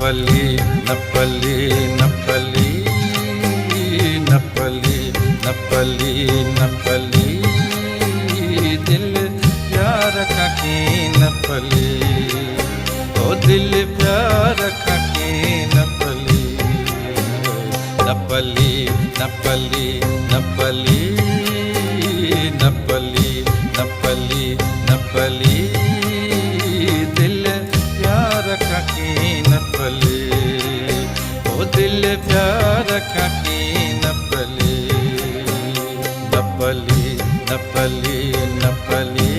नपली नपली नपली नपली नपली नपली दिल प्यार का की नपली ओ दिल प्यार का की नपली नपली नपली नपली नपली नपली नपली दिल प्यार का की नपली ओ दिल प्यार का की नपली नपली नपली नपली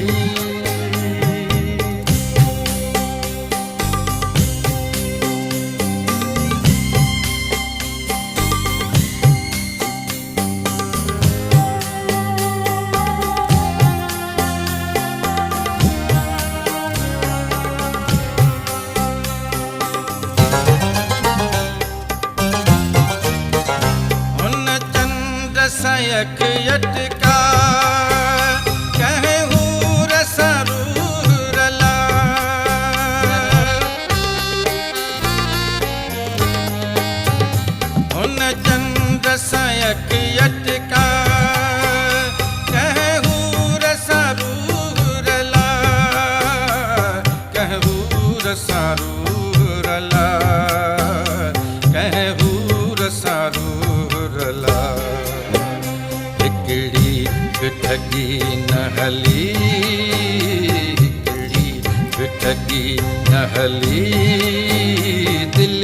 सयक यटका कहूँ रसरूरला उन चंद्र सयक यटका कहूँ रसरूरला कहूँ रसरूरला कहूँ रसरूरला ठगी नहली ठगी नहली दिल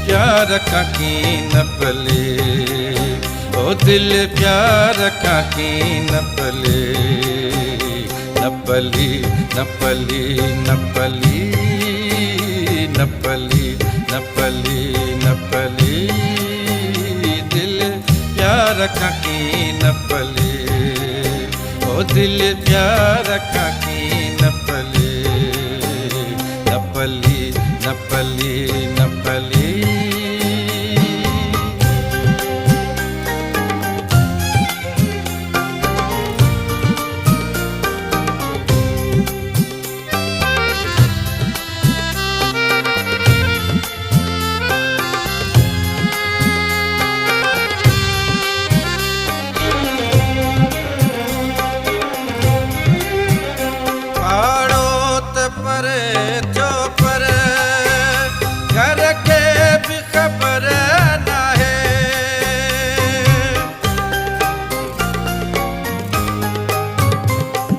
प्यार का की नपले ओ दिल प्यार का की नपले नपली नपली नपली नपली नपली नपली दिल प्यार का की नपली ओ दिल प्यार का की नपली नपली नपली नपली जो पर घर के भी खबर ना है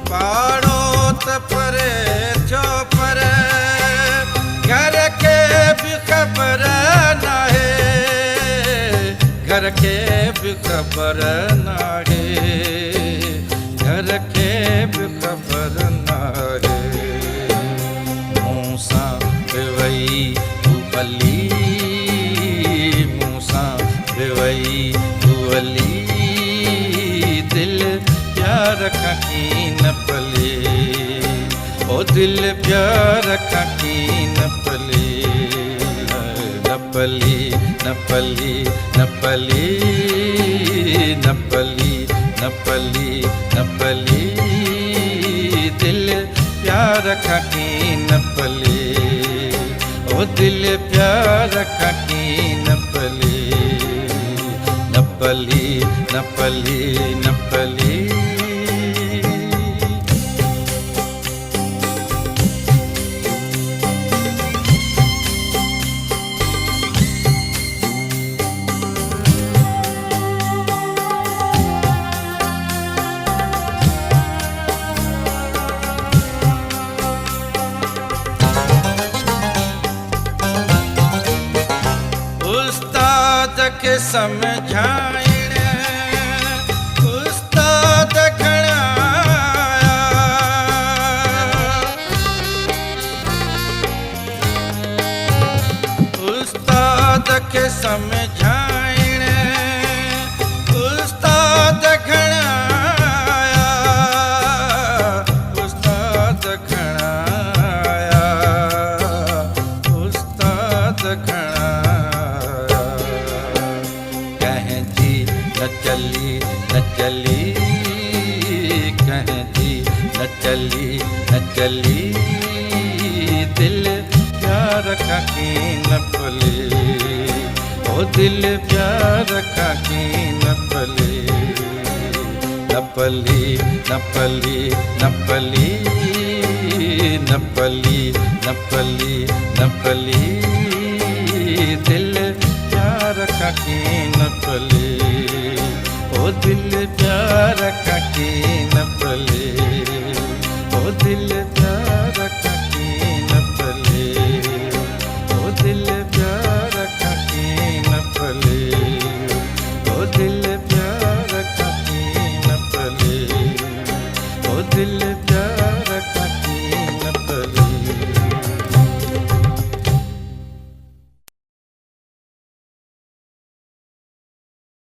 पहाड़ों पर जो पर घर के भी खबर ना है घर के भी खबर ना है घर के भी खबर ना है मूसा बेवई भूअली मूसा बेवई भूअली दिल प्यार का की नपली ओ दिल प्यार का की नपली नपली नपली नपली नपली नपली नपली दिल प्यार का की नपली ओ दिल प्यार का की नपली नपली नपली नपली के समझाइण उस्ताद खड़ाया उस्ताद के समझाइण उस्ताद खड़ाया उस्ताद खड़ाया उस्ताद खड़ाया न चली न चली कहें जी न चली दिल प्यार प्यार का की न पले, ओ दिल प्यार का की न पले। नपली नपली नपली नपली नपली नपली, दिल प्यार का की नपली, ओ दिल प्यार का की नपली।